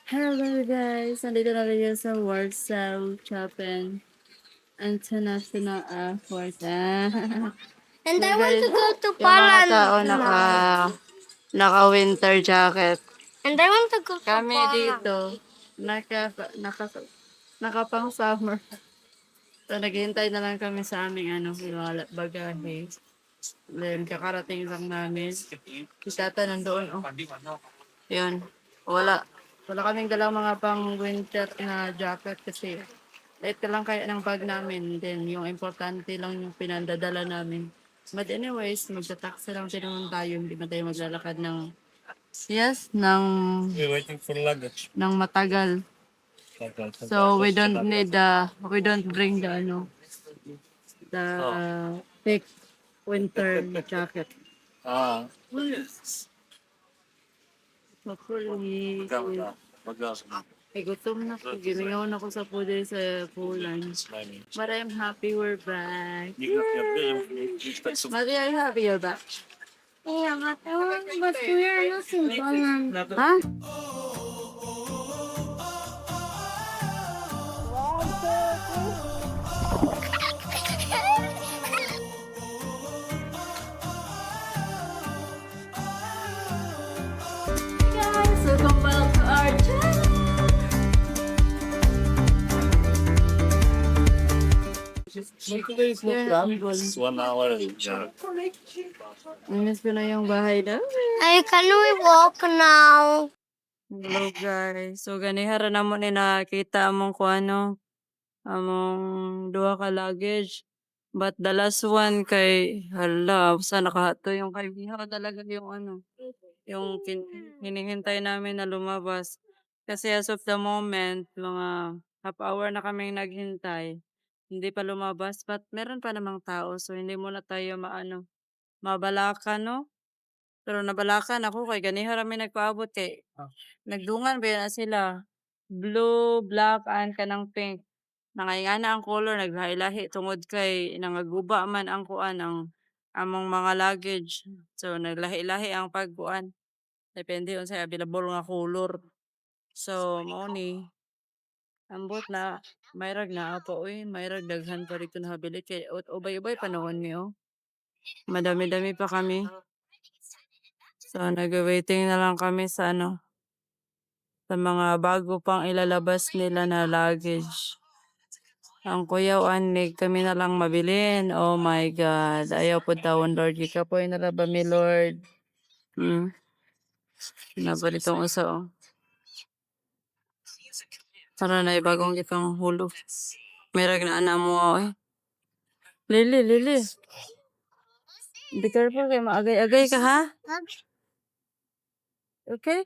Hello guys! Nandito na rin sa Warsaw Chopin International Airport. And So I want guys, to go to yung mga Poland tao now. naka-winter jacket. And I want to go to Kami Poland. dito, naka, naka, nakapang summer. So naghihintay na lang kami sa aming bagahe. Then kakarating lang namin. Si Tata nandoon. Oh. Yun. Wala. Wala kaming dalang mga pang winter na jacket kasi light lang kaya ng bag namin. Then yung importante lang yung pinandadala namin. But anyways, magta-taxi lang din naman tayo. Hindi na tayo maglalakad ng We're waiting for luggage. ng matagal. So we don't bring the thick winter jacket. Ah, Hopefully, maganda. Maganda. ay gutom na ko. Gimingaw na ko sa pude sa Poland. But I'm happy we're back. Mati, are you happy you're back? Yeah, but we are not in Poland. Huh? Guys, welcome back to our channel. Today is not long. It's 1 hour. Yeah. Miss ko na yung bahay na. Hey, can we walk now? Hello guys. So ganihara na mo ni nakita among among duha ka luggage. But the last one kay hala, sa nakahato yung kay Miho talaga yung hinihintay namin na lumabas. Kasi as of the moment, mga half hour na kaming naghintay. Hindi pa lumabas, but meron pa namang tao. So hindi muna tayo mabalakan, no? Pero nabalakan ako kay ganihara mi nagpaabot kay nagdungan ba na sila. Blue, black, and kanang pink. Nangayngana ang color, naglahi-lahi tungod kay nangaguba man ang among mga luggage. So naglahi-lahi ang pagkuan. Depende unsay available nga color. So mao ni ambot na mayrag na apa uy, mayrag daghan pa rito nahabili kay ubay-ubay panahon mi oh. Madami-dami pa kami. So nag-waiting na lang kami sa mga bago pang ilalabas nila na luggage. Ang kuyaw anig kami na lang mabilin. Oh my God. Ayaw po tawon Lord. Ikapoy na lang ba mi Lord? Nabalitong usa oh. Tara na ibagong gitang hulo. Merag na ana mo eh. Lili, Lili. Be careful kay maagay-agay ka ha? Okay?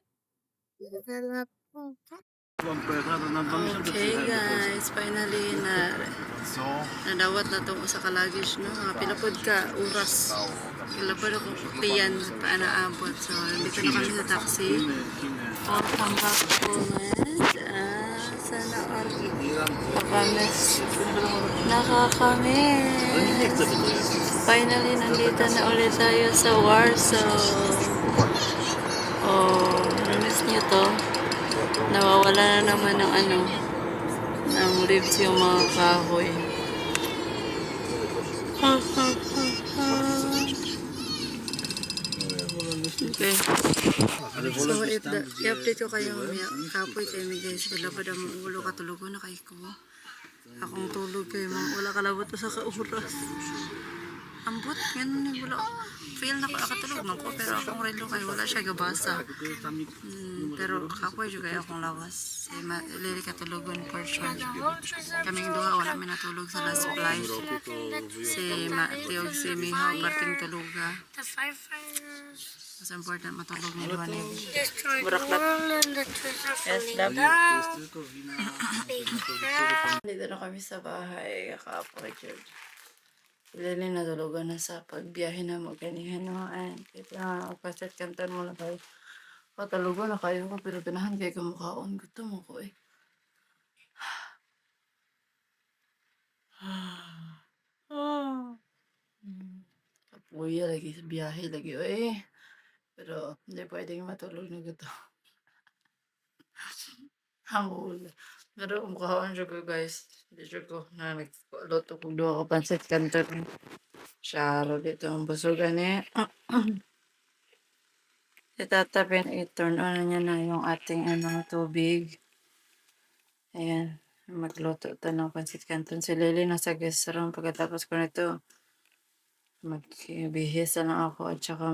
Okay guys, finally nadawat na tong usa ka luggage no. Mga pilapod ka oras. Pilapod ako tiyan pa naabot. So dito na kami sa taxi. Welcome back to Poland. Sana all nakakamiss. Finally nandito na ulit tayo sa Warsaw. Oh, namiss niyo to. Nawawala na naman ng leaves yung mga kahoy. Okay. So, i-update ko kayo mamaya. Kapoy kayo mi guys. Kalabad ang ulo katulugo na kayo ko. Akong tulog kayo mga wala kalabot pa sa kauras. Ambot, ganun yung wala. Feel na nakatulog man ko, pero akong relo kayo, wala siya gabasa. Pero kapoy juga akong lawas. Lili katulogon for sure. Kaming duha, wala may natulog sa last flight. Si Mateo, si Miho, parting tuluga. Mas important matulog ni duha niya. Buraklat. Yes, love. Dito na kami sa bahay, kapoy George. Lili natulugan na sa pagbiyahe na maganihan naman. Kaya pasit kantan mo na kayo. Patalugan na kayo ko pero tinahan kayo kamukhaon. Gusto mo ko eh. Kapuya lagi sa biyahe lagi eh. Pero hindi pwedeng matulog na gusto. Ang ulo. Pero mukhaon siya ko guys. Hindi siya ko na nagluto kong duha ka pansit canton. Syaro dito ang busugan eh. Itatapin, i-turn on niya na yung ating tubig. Ayan. Magluto ito ng pansit canton. Si Lily nasa guest room. Pagkatapos ko nito, magbihis na lang ako at saka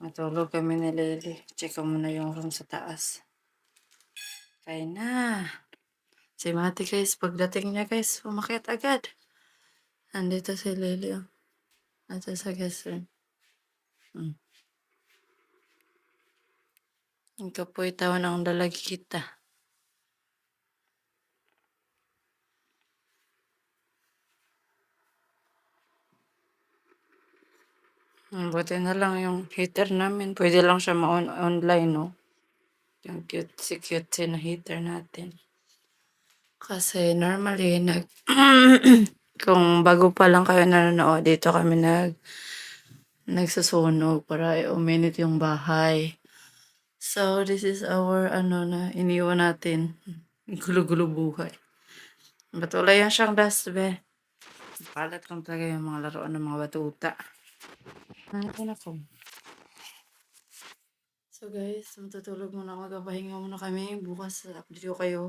matulog kami ni Lily. Check ko muna yung room sa taas. Kaya na. Si Mati guys, pagdating niya guys, umakyat agad. Andito si Lily. Oh. Nasa sa guest room. Ang kapoy tao ng dalagi kita. Buti na lang yung heater namin. Pwede lang siya ma-online, no? Yung cute na heater natin. Kasi normally, kung bago pa lang kayo nanonood, dito kami nagsusunog para uminit yung bahay. So, this is our, na iniwan natin. Gulo-gulo buhay. Ba't wala yan siyang dustbin? Palat kong talaga yung mga laruan ng mga batuta. Ano na ko? So guys, matutulog muna ako. Gapahinga muna kami. Bukas update ko kayo.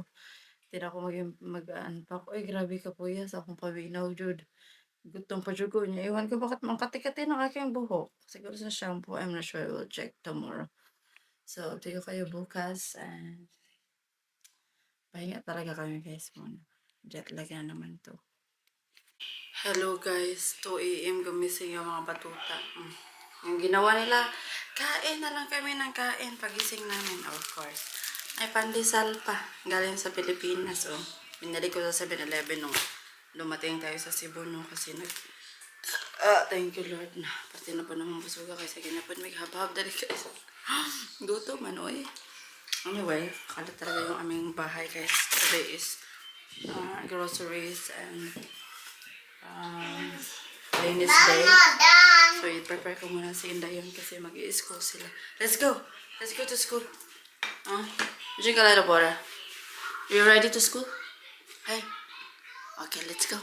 Hindi na ako mag-unpack. Uy, grabe ka po yes. Akong pabinaw, Jud. Gutong pa Jud ko niya. Iwan ko bakit mangkati-kati ng aking buhok. Siguro sa shampoo. I'm not sure. I will check tomorrow. So, update ko kayo bukas. And pahinga talaga kami guys muna. Jet lag na naman to. Hello guys, 2 AM gumising yung mga batuta. Yung ginawa nila, kain na lang kami ng kain pagising namin, of course. Ay pandesal pa, galing sa Pilipinas. Oh. Binili ko sa 7-Eleven nung dumating tayo sa Cebu no, kasi thank you Lord na. Pati na po naman busuga kasi ginapon may habab dali guys. Guto man oy. Anyway, kalat talaga yung aming bahay guys. Today is groceries and Linis Day. So, i-prepare ko muna si Inday yun kasi mag-i-school sila. Let's go! Let's go to school. Drink a lot of water. You ready to school? Hey. Okay, let's go.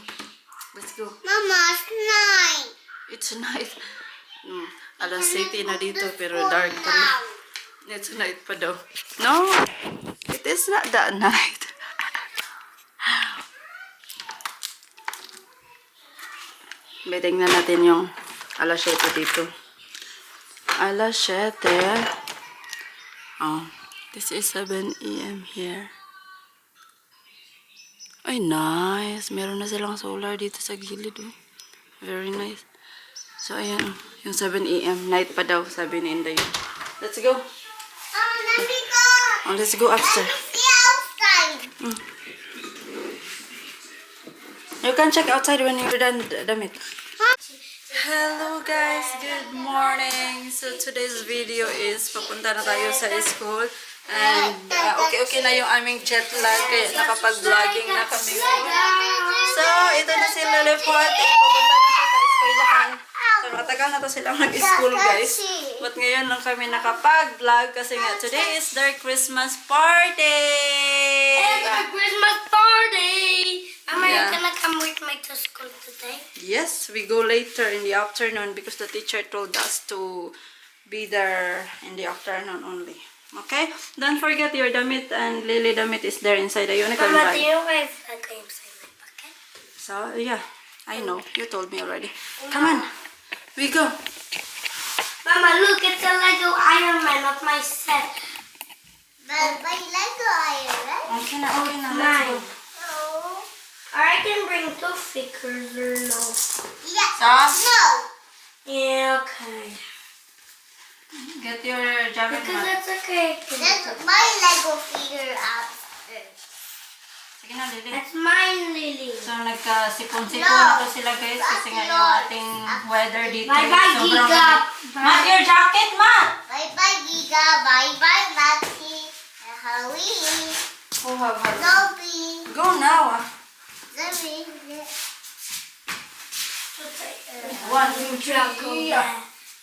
Let's go. Mama, it's night. It's night. Alas 7 na dito pero dark pa rin. It's night pa daw. No! It is not that night. Tingnan natin yung alas 7 dito. Alas 7. Oh, this is 7 AM here. Ay, nice. Meron na silang solar dito sa gilid. Oh. Very nice. So, ayan. Yung 7 AM. Night pa daw, sabi ni Inday. Let's go. Let me go. Oh, let's go upstairs. See outside. You can check outside when you're done, damit. Hello guys, good morning. So today's video is papunta na tayo sa school. And okay na yung aming jet lag kaya nakapag-vlogging na kami. So ito na si Lilliput. Papunta na siya sa eskwelahan. So matagal na to silang nag-school guys. But ngayon lang kami nakapag-vlog kasi nga today is their Christmas party. It's a Christmas party. Am I Yeah. gonna come with me to school today? Yes, we go later in the afternoon because the teacher told us to be there in the afternoon only. Okay? Don't forget your damit and Lily damit is there inside the unicorn Mama, do bag. you know if I go inside my pocket? So, yeah. I know. You told me already. Come on. We go. Mama, look, it's a Lego Iron Man of my set. But by Lego Iron Man? Okay na. Let's go. Or I can bring 2 figures or no? Yeah. So, No. Yeah, okay. get your jacket Because mat. that's okay. That's my Lego figure upstairs. Sige na, Lily. That's mine, Lily. So, nagkasipon-sipon na to sila guys kasi nga yung ating weather dito. Bye-bye, sobrang Giga. init. Mat, your jacket, Mat! Bye-bye, Giga. Bye-bye, Matty. Halloween. Oh, have. Dobby. Go now, Dobby. One, two, three.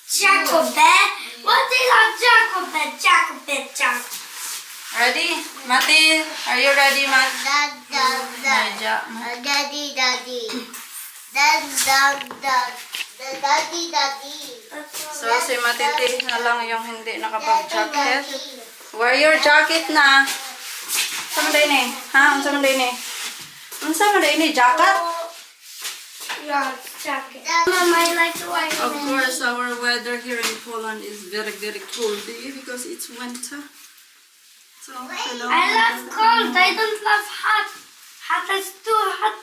Jacobet? What is a Jacobet? Jacobet, Jacobet. Ready? Mati, are you ready, Mat? Dad, dad, dad. Medya. Daddy, daddy. Dad, dad, dad. Daddy, daddy. So, si Matiti na lang yung hindi nakapag-jacket. Wear your jacket na. Unsa man din eh? Ha? Unsa man din eh? Unsa man din eh? Jacket? Yeah, jacket. Mom, I like to wear Of course, our weather here in Poland is very, very cold because it's winter. So, hello. I love cold. I don't love hot. Hot is too hot.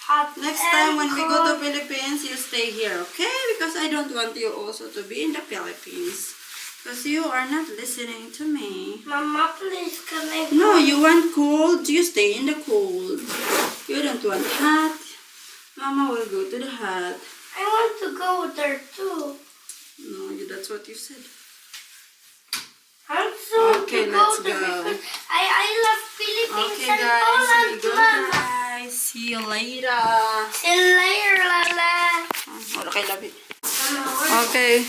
Hot. Next time when we go to Philippines, you stay here, okay? Because I don't want you also to be in the Philippines. Because you are not listening to me. Mama, please, can I go? No, you want cold, you stay in the cold. You don't want hot. Mama will go to the hot. I want to go there too. No, that's what you said. I'm so Okay, to go let's there go. because I love Philippines Okay, and guys, Poland, we go, Mama. guys. See you later. See you later, Lala. Wala kay labi. Mama, where- Okay,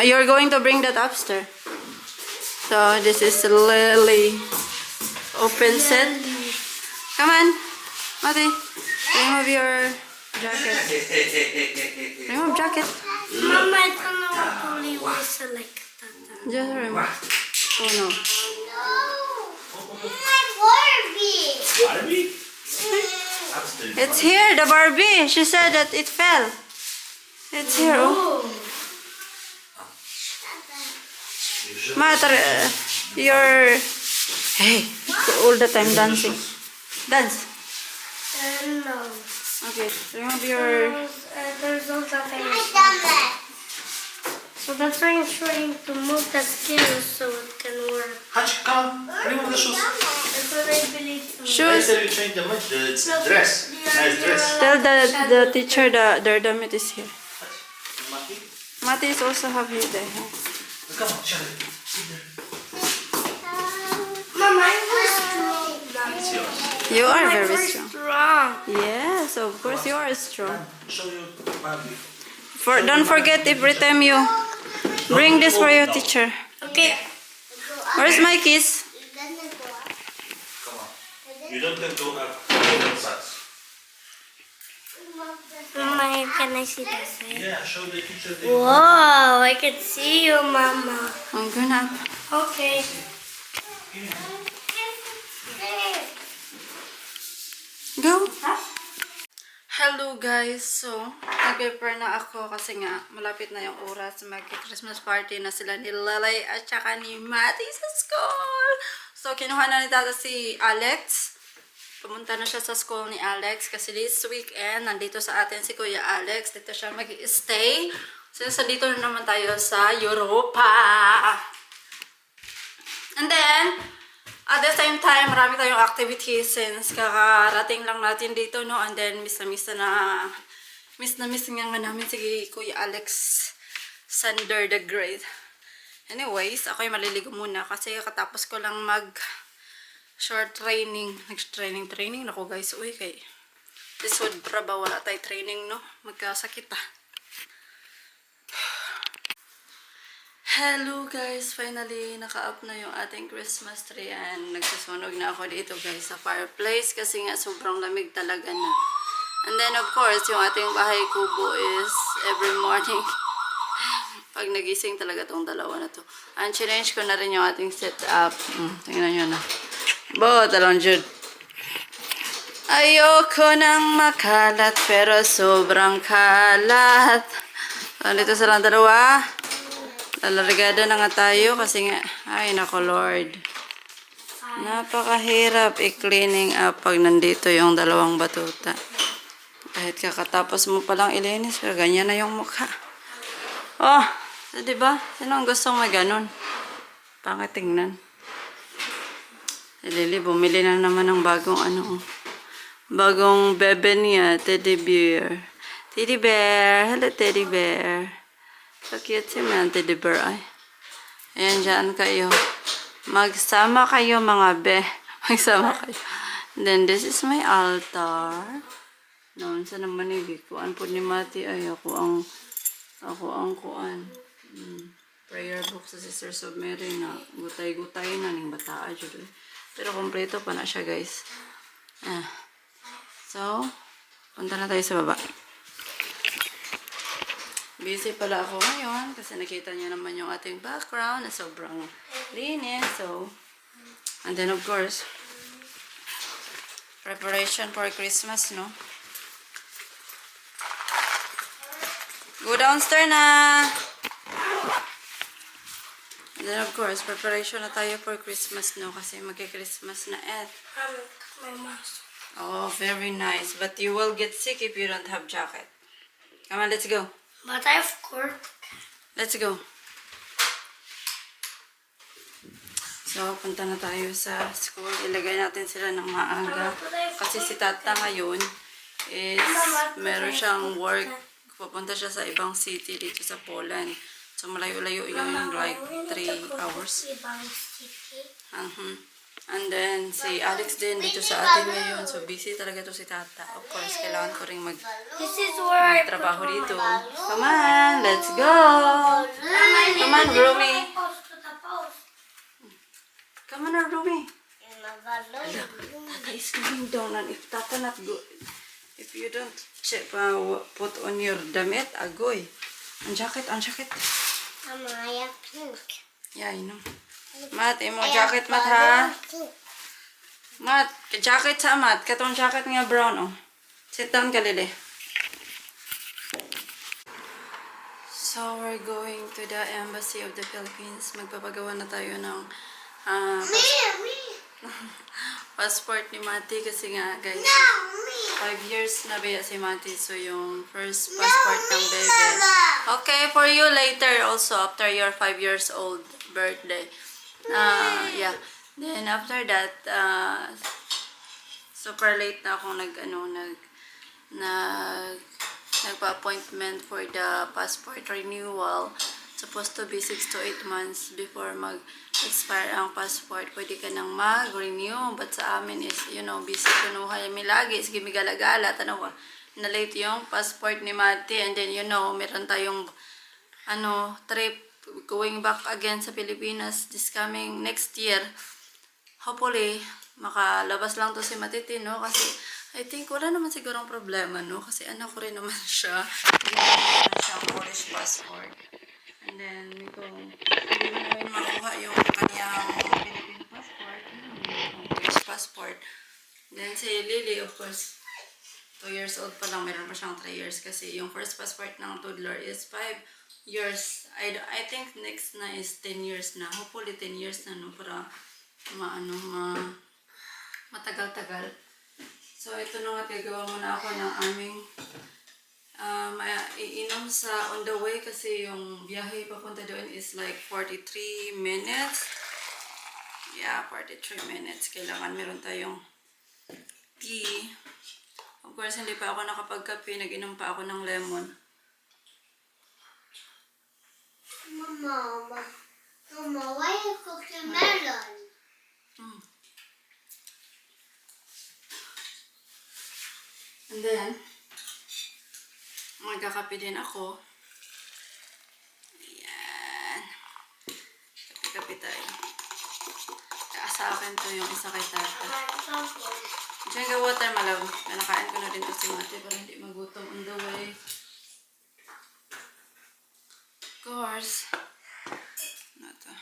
you're going to bring that upstairs. So, this is Lily. Open set. Come on, Mati. Remove your jacket. Remove jacket. Mama, I don't know what to leave whistle like that. Just remove. Oh no. No. My Barbie. Barbie? Upstairs. It's here, the Barbie. She said that it fell. It's here. Oh. Matter, you're... Hey, all the time dancing. Dance. No. Okay, remove your... There's no something. I done that. So that's why I'm trying to move the skin so it can work. Hutch, come. Remove the shoes. That's what I believe. Shoes. Later you change the much. The dress. Nice dress. Tell the teacher the their damit is here. Mati? Mati is also have it there. Come on, shut it. Sit there. Mama, I'm very strong. It's yours. You are I'm very strong. strong. Yes, of course you are strong. Show you Barbie. Don't forget every time you bring this for your teacher. Okay. Where's my kiss? Come on. You don't have to have open socks. Mama, can I see this? Yeah, show the teacher the Whoa, I can see you, Mama. I'm gonna. Okay. Go. Hello guys, so nag-prepare na ako kasi nga malapit na yung oras mag-Christmas party na sila ni Lalay at saka ni Mati sa school. So kinuha na ni Tata si Alex. Pumunta na siya sa school ni Alex kasi this weekend nandito sa atin si Kuya Alex. Dito siya mag-stay. So dito na naman tayo sa Europa. And then, at the same time, marami tayong activities since kakarating lang natin dito, no? And then, miss na nga namin si Kuya Alex Sander the Great. Anyways, ako'y maliligo muna kasi katapos ko lang short training. Training. Naku guys, uy, kay this would ba wala tayo training, no? Magkasakit ah. Hello guys! Finally, naka-up na yung ating Christmas tree and nagsusunog na ako dito guys sa fireplace kasi nga sobrang lamig talaga na. And then of course, yung ating bahay kubo is every morning. Pag nagising talaga tong dalawa na to. And change ko na rin yung ating setup. Tingnan nyo na. Talong Jude. Ayoko nang makalat pero sobrang kalat. So, dito silang dalawa. Lalargada na nga tayo kasi nga, ay nako Lord. Napakahirap i-cleaning up pag nandito yung dalawang batuta. Kahit kakatapos mo palang ilinis, pero ganyan na yung mukha. Oh, so diba? Sino ang gustong may ganun? Pangit tingnan. Si Lily, bumili na naman ng bagong bebe niya, teddy bear. Teddy bear, hello teddy bear. So cute si man, teddy bear ay. Ayan, dyan kayo. Magsama kayo mga be. Magsama kayo. Then this is my altar. Noon sa naman kuan po ni Mati ay ako ang kuan. prayer book sa Sisters of Mary na gutay-gutay na ning bataa jud. Pero kompleto pa na siya, guys. So, punta na tayo sa baba. Busy pala ako ngayon kasi nakita niyo naman yung ating background na sobrang linis. So, and then of course, preparation for Christmas, no? Go downstairs na! And then of course, preparation na tayo for Christmas, no? Kasi magki-Christmas na My mask. Oh, very nice. But you will get sick if you don't have jacket. Come on, let's go. But I have cork. Let's go. So, punta na tayo sa school. Ilagay natin sila ng maaga. Kasi si Tata ngayon is meron siyang work. Pupunta siya sa ibang city dito sa Poland. So, malayo-layo yun like 3 hours. And then, si Alex din dito sa atin ngayon. So, busy talaga to si Tata. Of course, kailangan ko ring This is where I put magtrabaho all my dito. balloons. Come on, let's go! Come on, Rumi. Come on, Rumi. And my balloon. Tata is coming down, and if Tata not go, if you don't check, put on your damit, agoy. Ang jacket, ang jacket. Mama, I have pink. Yeah, I know. Mat, imo jacket, Mat, ha? Mat, jacket sa Mat. Katong jacket nga brown, oh. Sit down ka, Lili. So, we're going to the Embassy of the Philippines. Magpapagawa na tayo ng passport ni Mati kasi nga, guys. 5 years na ba si Mati? So, yung first passport ng baby. Okay, for you later also after your 5 years old birthday. Yeah. Then, after that, super late na akong nagpa-appointment for the passport renewal. Supposed to be 6 to 8 months before mag-expire ang passport. Pwede ka nang mag-renew. But sa amin is, busy kunuha kami lagi. Sige, may gala-gala. Tanawa, na late yung passport ni Mati. And then, meron tayong, trip going back again sa Pilipinas this coming next year. Hopefully, makalabas lang to si Matiti, no? Kasi, I think, wala naman sigurong problema, no? Kasi anak ko rin naman siya. Hindi naman siyang Polish passport. And then, kung hindi mo namin makuha yung kanyang Philippine passport, yung Polish passport. Then, si Lily, of course, 2 years old pa lang, meron pa siyang 3 years kasi yung first passport ng toddler is 5 years. I think next na is 10 years na. Hopefully 10 years na, no? Para matagal-tagal. So, ito na nga, gagawa muna ako ng aming iinom sa on the way kasi yung biyahe papunta doon is like 43 minutes. Yeah, 43 minutes. Kailangan meron tayong tea. Of course, hindi pa ako nakapagkape. Nag-inom pa ako ng lemon. Mama, why you cooking melon? And then, magkakape din ako. Ayan. Kape-kape tayo. Kaya sa akin to yung isa kay Tata. Diyan ka water, malaw. Nakain ko na din to si Mate para hindi magutom on the way. Of course. Ano to?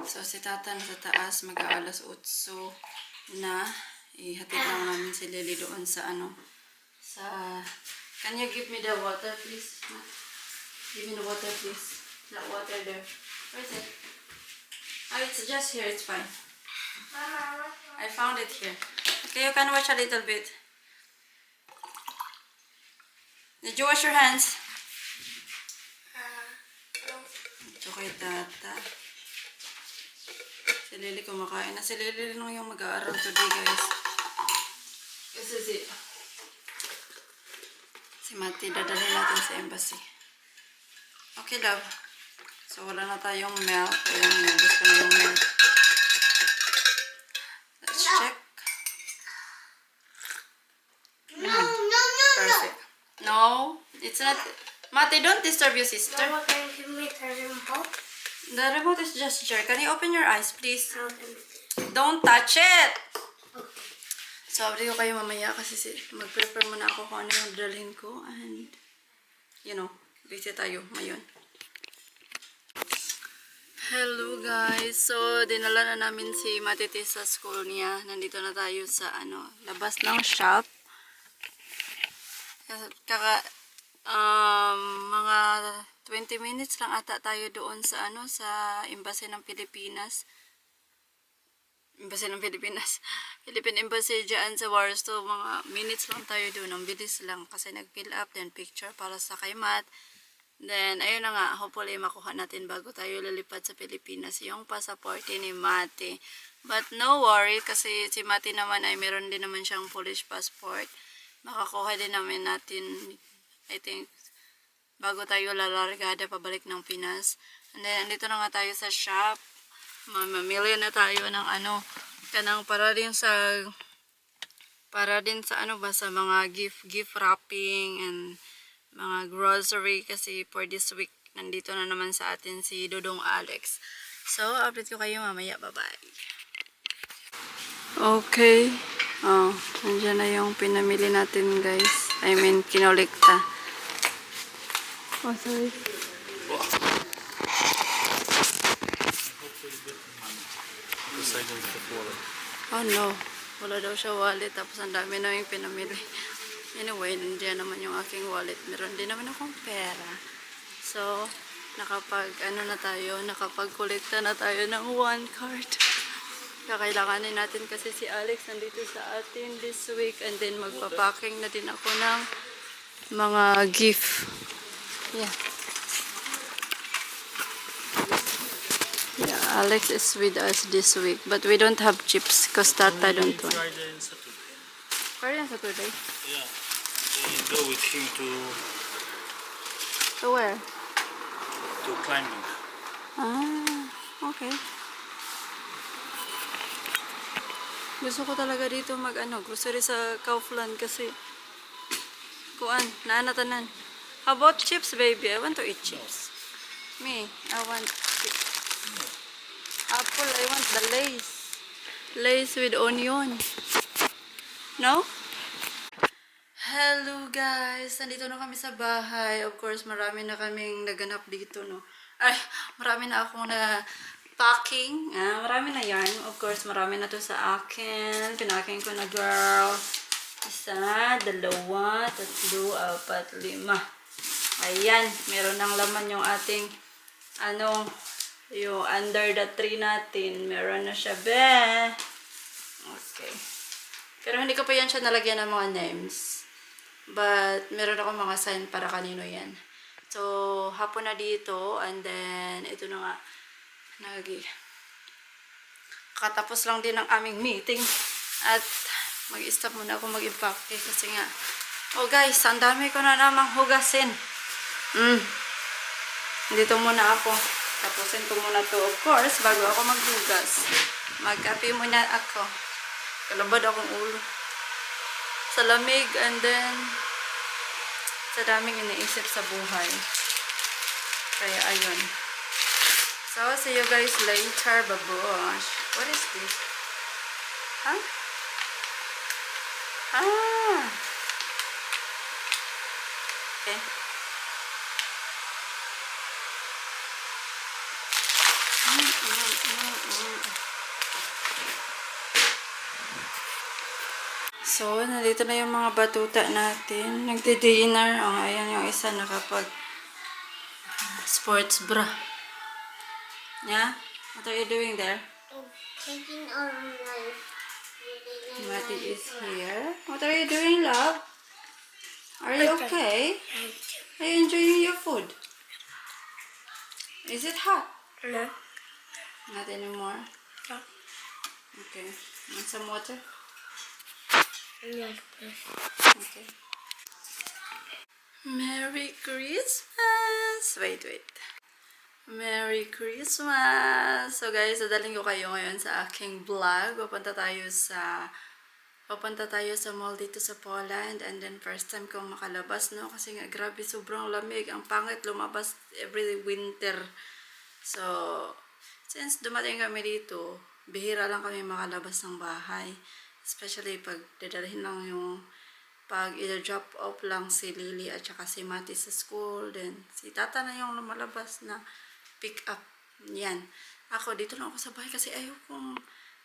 So, si Tata nasa taas, mag-aalas 8 na. Ihatid lang namin si Lily doon sa can you give me the water, please? Give me the water, please. That water there. Where is it? Oh, it's just here. It's fine. I found it here. Okay, you can wash a little bit. Did you wash your hands? Ito kay Tata. Si Lily kumakain na. Si Lily lang yung mag-aaral today, guys. Kasi si Mati, dadalhin natin sa embassy. Okay, love. So, wala na tayong milk. Ayan, nabos ko na yung milk. Let's check. No. Perfect. No, It's not... Mate, don't disturb your sister. Mama, can you give me the remote? The remote is just here. Can you open your eyes, please? Okay. Don't touch it! So, update ko kayo mamaya kasi mag-prepare muna ako kung ano yung dalhin ko. And, you know, busy tayo ngayon. Hello guys! So, dinala na namin si Matiti sa school niya. Nandito na tayo sa, labas ng shop. Mga 20 minutes lang ata tayo doon sa, sa Embassy ng Pilipinas. Philippine Embassy dyan sa Warsaw. Mga minutes lang tayo doon. Ang bilis lang kasi nag-fill up. Then picture para sa kay Matt. Then, ayun na nga. Hopefully, makuha natin bago tayo lilipad sa Pilipinas. Yung pasaporte ni Mati. But no worry kasi si Mati naman ay meron din naman siyang Polish passport. Makakuha din namin natin, I think, bago tayo lalargada pabalik ng Pinas. And then, andito na nga tayo sa shop. Mamili na tayo ng kanang para din sa sa mga gift wrapping and mga grocery kasi for this week nandito na naman sa atin si Dodong Alex. So, update ko kayo mamaya. Bye-bye. Okay. Oh, nandiyan na yung pinamili natin, guys. I mean, kinolekta. Oh, sorry. Oh no, wala daw siya wallet tapos ang dami na yung pinamili. Anyway, nandiyan naman yung aking wallet. Meron din naman akong pera. So, nakapag-kolekta na tayo ng 1 card. Kakailanganin natin kasi si Alex nandito sa atin this week and then magpapacking na din ako ng mga gift. Yeah. Yeah, Alex is with us this week, but we don't have chips because Tata don't want. Friday and Saturday. Friday and Saturday? Yeah. They go with him To where? to climbing. Ah, okay. Gusto ko talaga dito grocery sa Kaufland kasi naanatanan. How about chips, baby? I want to eat chips. Me, I want chips. Apple, I want the Lay's. Lay's with onion. No? Hello guys! Nandito na kami sa bahay. Of course, marami na kaming naganap dito, no? Ay, marami na akong na packing. Marami na yan. Of course, marami na to sa akin. Pinacking ko na, girl. 1, 2, 3, 4, 5. Ayan, meron ng laman yung ating yung under the tree natin. Meron na siya, be. Okay. Pero hindi ko pa yan siya nalagyan ng mga names. But, meron ako mga sign para kanino yan. So, hapon na dito. And then, ito na nga. Katapos lang din ang aming meeting. At, mag-stop muna ako mag-impake. Kasi nga, oh guys, ang dami ko na namang hugasin. Dito muna ako. Tapusin ko muna to, of course, bago ako maghugas. Mag-kape muna ako. Kalabad akong ulo. Sa lamig, and then, sa daming iniisip sa buhay. Kaya, ayun. So, see you guys later, babush. What is this? Huh? Okay. So, nandito na yung mga batuta natin. Nagdi-dinner. Oh, ayan yung isa nakapag sports bra. Yeah? What are you doing there? Taking all my... Mati is here. What are you doing, love? Are you okay? Are you enjoying your food? Is it hot? No. Not anymore? No. Okay. Want some water? Yes, please. Okay. Merry Christmas! Wait. Merry Christmas! So guys, dadalhin ko kayo ngayon sa aking vlog. Pupunta tayo sa papunta tayo sa mall dito sa Poland, and then first time kong makalabas, no, kasi nga grabe sobrang lamig, ang pangit lumabas every winter. So since dumating kami dito, bihira lang kami makalabas ng bahay, especially pag dadalhin lang yung pag i-drop off lang si Lily at saka si Mati sa school, then si Tata na yung lumalabas na pick up. Yan. Ako, dito lang ako sa bahay kasi ayokong,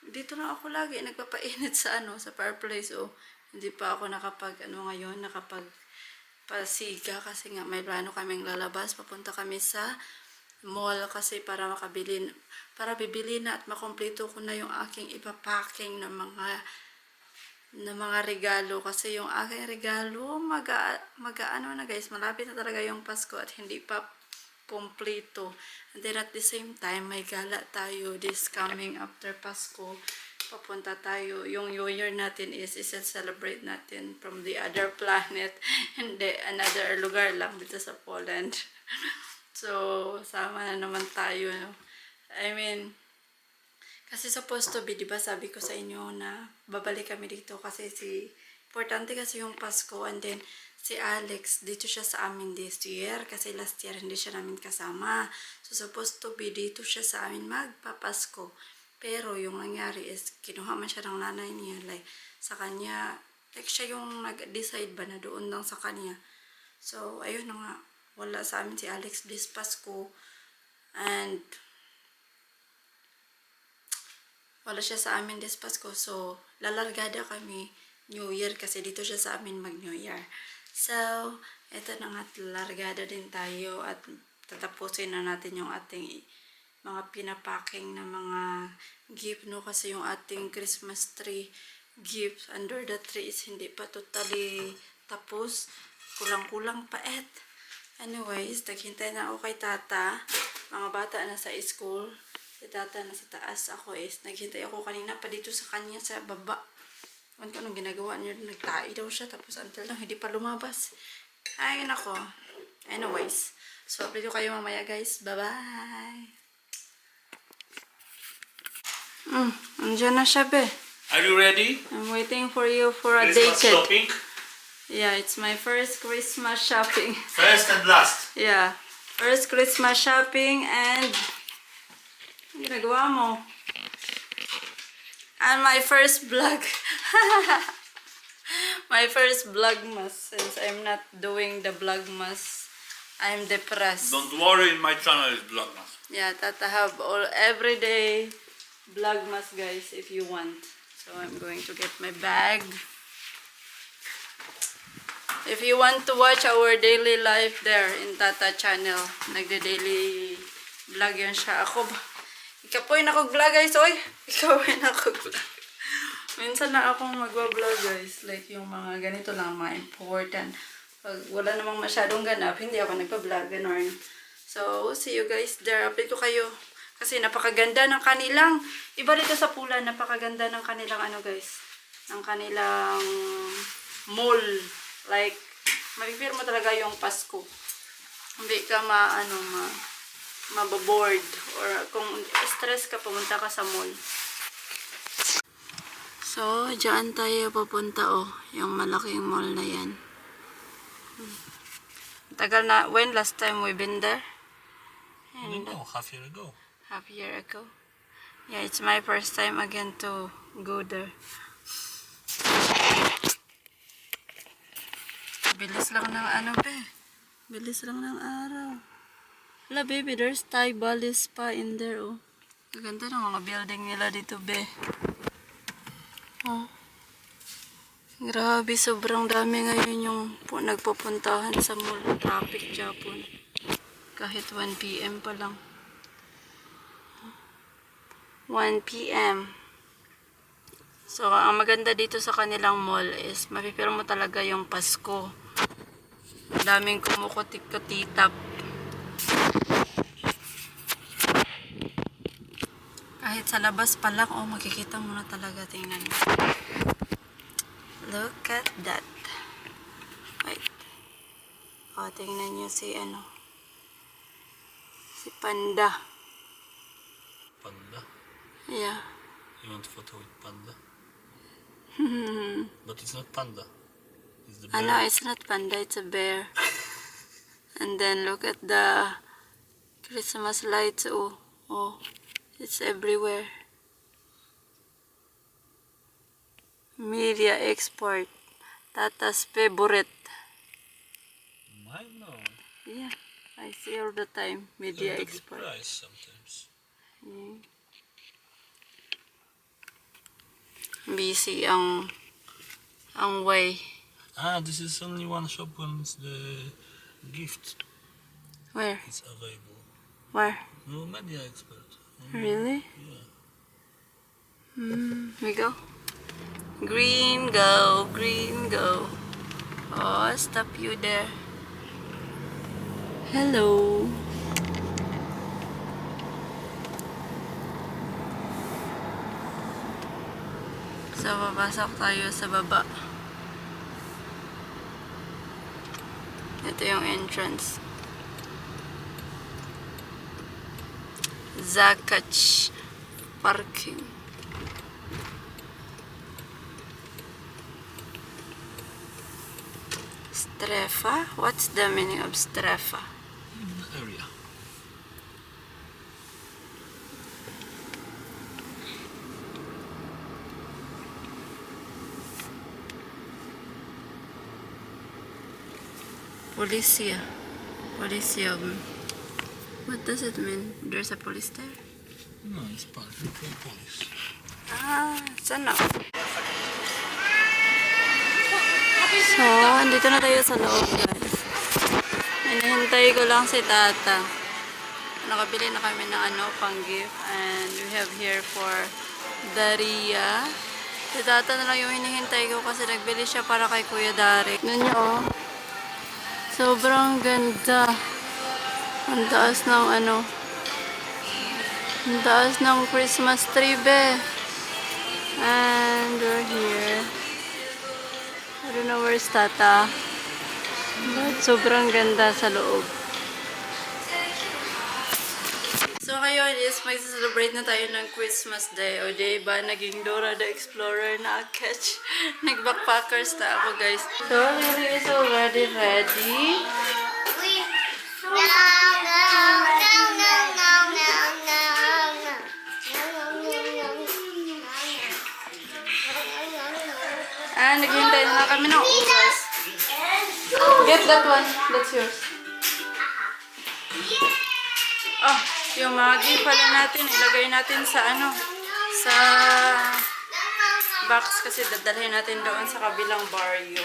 dito lang ako lagi nagpapainit sa sa fireplace. O, hindi pa ako ngayon, pasiga kasi nga may plano kaming lalabas. Papunta kami sa mall kasi para bibili na at makompleto ko na yung aking ipapacking ng mga regalo, kasi yung aking regalo ano na guys, malapit na talaga yung Pasko at hindi pa kompleto. And then at the same time, may gala tayo this coming after Pasko. Papunta tayo, yung New Year natin is celebrate natin from the other planet, hindi another lugar lang dito sa Poland. So sama na naman tayo, no? I mean, kasi supposed to be, di ba sabi ko sa inyo na babalik kami dito kasi importante kasi yung Pasko, and then si Alex, dito siya sa amin this year kasi last year hindi siya namin kasama. So supposed to be dito siya sa amin magpapasko. Pero yung nangyari is kinuha man siya ng nanay niya, like sa kanya, like siya yung nag-decide ba na doon lang sa kanya. So ayun na nga, wala sa amin si Alex this Pasko, and wala siya sa amin this Pasko. So lalargada kami New Year kasi dito siya sa amin mag New Year. So eto na nga, largada din tayo at tatapusin na natin yung ating mga pinapacking na mga gift, no, kasi yung ating Christmas tree gift under the tree is hindi pa totally tapos, kulang-kulang pa anyways, naghintay na ako kay Tata, mga bata na sa school, si Tata na sa taas, ako is naghintay ako kanina pa dito sa kanya sa baba. Anong ginagawa niya, nagtai daw siya, tapos until lang hindi pa lumabas. Ay nako, anyways, so update ko kayo mamaya guys, bye bye. Andiyan na siya, be. Are you ready? I'm waiting for you for a Christmas date. shopping? Yeah, it's my first Christmas shopping. First and last. Yeah, first Christmas shopping, and ang ginagawa mo? And my first vlog. My first vlogmas, since I'm not doing the vlogmas, I'm depressed. Don't worry, my channel is Vlogmas. Yeah, Tata have everyday vlogmas guys if you want. So I'm going to get my bag. If you want to watch our daily life there in Tata channel, nagde-daily vlog yan siya. Ikaw po yung nakog-vlog guys, oy! Ikaw po yung nakog-vlog. Minsan na akong magwa-vlog guys, like yung mga ganito lang, mga important. Pag wala namang masyadong ganap, hindi ako nagpa-vlog, ganun. So, see you guys there. Update ko kayo. Kasi napakaganda ng kanilang, iba dito sa Pulan, napakaganda ng kanilang guys, ng kanilang mall. Like, mapipir mo talaga yung Pasko. Hindi ka maboboard, or kung stress ka, pumunta ka sa mall. So, dyan tayo papunta, yung malaking mall na yan. Tagal na, when last time we been there? And half year ago. half year ago. Yeah, it's my first time again to go there. Bilis lang ng be. Bilis lang ng araw. Hala, baby, there's Thai Bali Spa in there, oh. Ganda ng mga building nila dito, be. Oh. Grabe, sobrang dami ngayon yung nagpupuntahan sa mall. Traffic Japon. Kahit 1 PM pa lang. 1 PM. So, ang maganda dito sa kanilang mall is mapipil mo talaga yung Pasko. Daming kumukutik-kutitap. Kahit sa labas pa lang, makikita mo na talaga. Tingnan mo. Look at that. Wait. Tingnan nyo si si Panda. Panda? Yeah. You want a photo with Panda? But it's not panda. It's the I bear. know it's not panda, it's a bear. And then look at the Christmas lights. Oh, oh, it's everywhere. Media export. Tata's favorite. Mine no. Yeah, I see all the time. Media It's a good export. price sometimes. Busy ang way. Ah, this is only one shop when it's the gift. Where? It's available. Where? No media expert. Really? Yeah. We go. Green, go. Green, go. Oh, stop you there. Hello. So, papasok tayo sa baba. Ito yung entrance. Zakach Parking. Strefa? What's the meaning of Strefa? Area. Policia. Polisium. What does it mean? There's a police there? No, it's part of the police. Ah, sana. So, andito na tayo sa loob, guys. Hinihintay ko lang si Tata. Nakabili na kami ng pang gift. And we have here for Daria. Si Tata na lang yung hinihintay ko kasi nagbili siya para kay Kuya Derek. Tignan niyo, oh. Sobrang ganda. Ang taas ng ang taas ng Christmas tree, be. And we're here. I don't know where's Tata. But sobrang ganda sa loob. So ngayon is mag-celebrate na tayo ng Christmas Day. O diba, naging Dora the Explorer na catch. Nag-backpackers na ako, guys. So, Lily is already ready. And naghihintay na kami ng oras. Get that one. That's yours. Oh, yung mga gift pala natin, ilagay natin sa sa box kasi dadalhin natin doon sa kabilang barrio.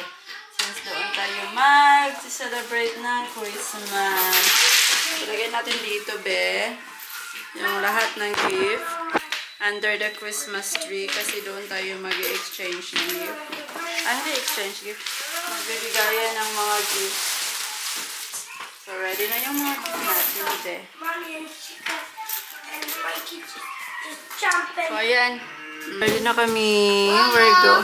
Since doon tayo mag-celebrate ng Christmas. Ilagay natin dito, be, yung lahat ng gift under the Christmas tree kasi doon tayo mag-exchange gift. Hindi exchange gift. Magbibigayan ng mga gift. So, ready na yung mga gift natin, be. Mommy and Chica and Mikey just jumping. So, ayan. Ready na kami. Where go?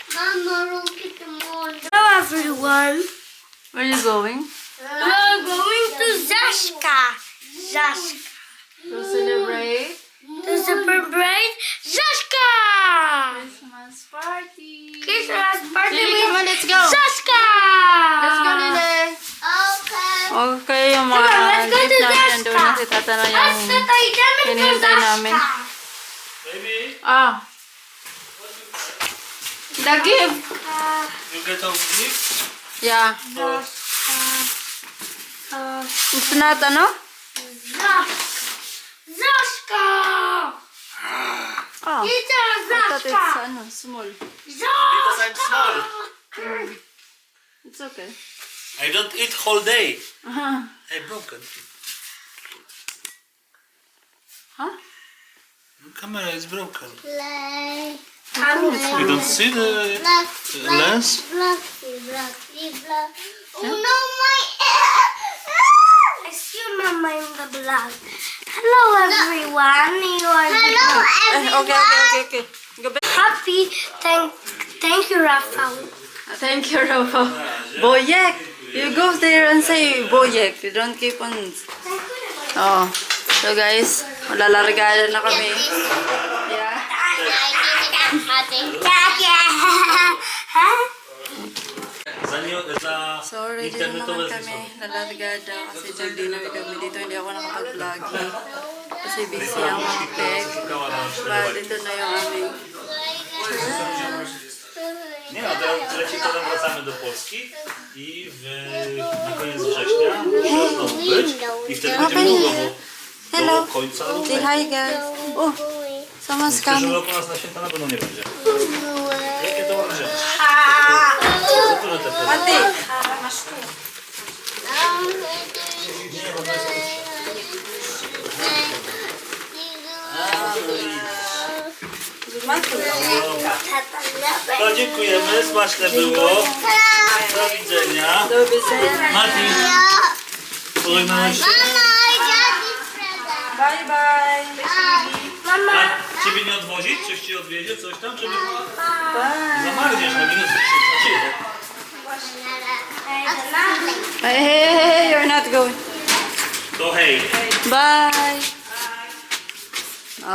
Mama, look at the moon. Hello, everyone. Where are you going? We're going to Zashka. Zashka. To celebrate To celebrate Zashka. Christmas party. Christmas party Lily, with come on, let's go. Zashka. Let's go, Lily. Okay. Okay, yung mga Come on, let's go gift to namin. Zashka. Doon na si Tata na yung hinihintay namin. Baby, Ah. The gift. you get a gift? Yeah. It's not, Zashka. Oh. It's a I thought Zashka. it's, small. Because I'm small. It's okay. I don't eat whole day. Uh-huh. I'm broken. Huh? The camera is broken. Play. You don't see the lens? Oh no, my I see Mama in the blood. Hello, everyone. You are Okay. Go back. happy. Thank you, Rafael. Thank you, Rafa. Boyek. You go there and say Boyek. You don't keep on. Oh. So guys, malalargayan na kami. Yeah. Sorry, dito naman kami nalargada kasi nag-dinner kami dito. Hindi ako nakapag-vlogging kasi busy ang mga peg. But dito na yung aming Nie, a trzeci potem wracamy do Polski i na koniec września musimy znowu być i wtedy będziemy długo, Hello. do końca lutego. Say hi guys. Oh, someone's W przyszłym coming. roku nas na święta na pewno nie będzie. Jakie to ładne. Które te Mati. No dziękujemy, smaczne było. Do widzenia. Do widzenia. Mati, pożegnałeś się? Bye bye. A ciebie nie odwozić? Coś ci odwiezie? Coś tam? Żeby zamarzniesz na minus 30. Hey, hey, hey, you're not going. To hej. Bye.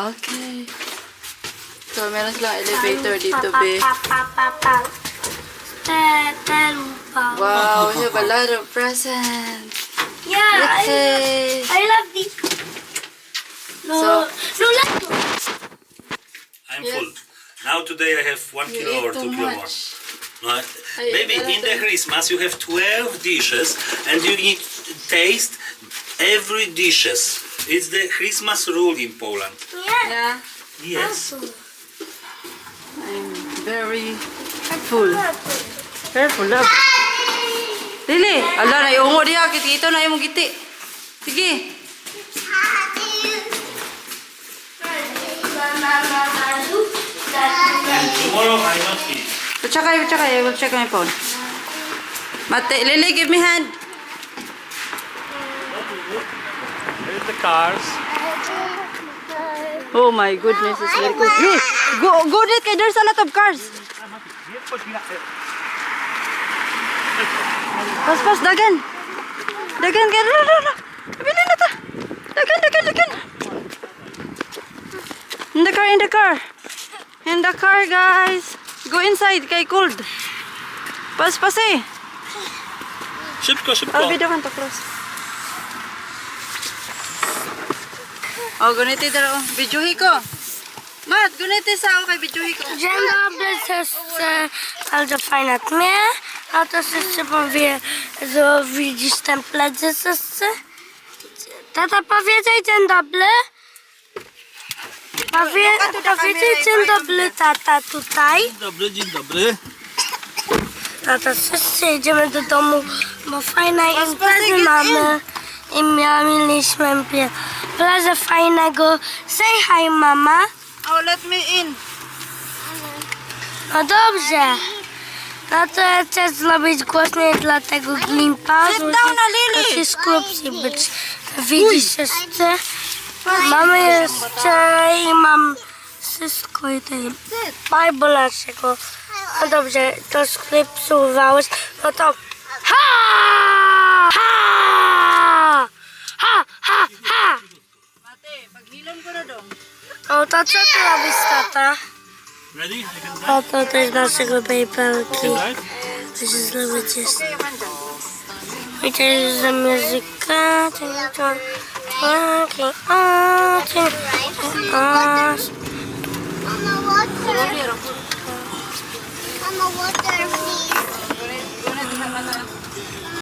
Okay. So, meron silang elevator dito, be. Wow, we have a lot of presents. Yeah, Yay. I love these. No, So- no, let's go. I'm Yes. full. Now today I have 1 You kilo or eat 2 too kilo more. much. No, I maybe ate a in lot the of- Christmas you have 12 dishes and you need to taste every dishes. It's the Christmas rule in Poland. Yeah. Yeah, Yes. I'm very full. Very full love. Lili, ala na iungo diha. Kita na yung giti. Sige. And tomorrow I not eat. Pachakay. I will check my phone. Mate, Lili, give me hand. Here's the cars. Oh my goodness, it's very cool. Hey, go there, kay there's a lot of cars. Pas, dagan. Dagan, kaya. Bili na ta. Dagan. In the car, guys. Go inside, kay cold. Pas eh. Szybko. Oh, video man to close. Oh, guniti daro. Videohi ko. Mat, guniti sa ako kay videohi ko. Dzień dobry, siostry. Bardzo fajna tmie. A to siostry powie, że widzisz ten plec ze siostry? Tata powiedział dzień dobry. Powiedział dzień dobry, tata tutaj. Dzień dobry. Tata, wszyscy jedziemy do domu, bo fajne imprezy mamy. I mieliśmy plażę fajnego. Say hi, mama. Oh, let me in. No dobrze. No to ja chcę zrobić głośniej dla tego glimpa. Sit down na Lili. Musi skrupsi być. Widzisz jeszcze? Mamy jeszcze i mam wszystko i ten Bible naszego. No dobrze, to skrypsowałeś. No to ha! Mate, paghilom ko na dong. No to co ty robisz, tata? Ready? I can drive. No to też naszego paperki. Drive? To się zrobić jest. I to jest za muzyka. Mama, water. Mama, water, please. Guniti sa mata.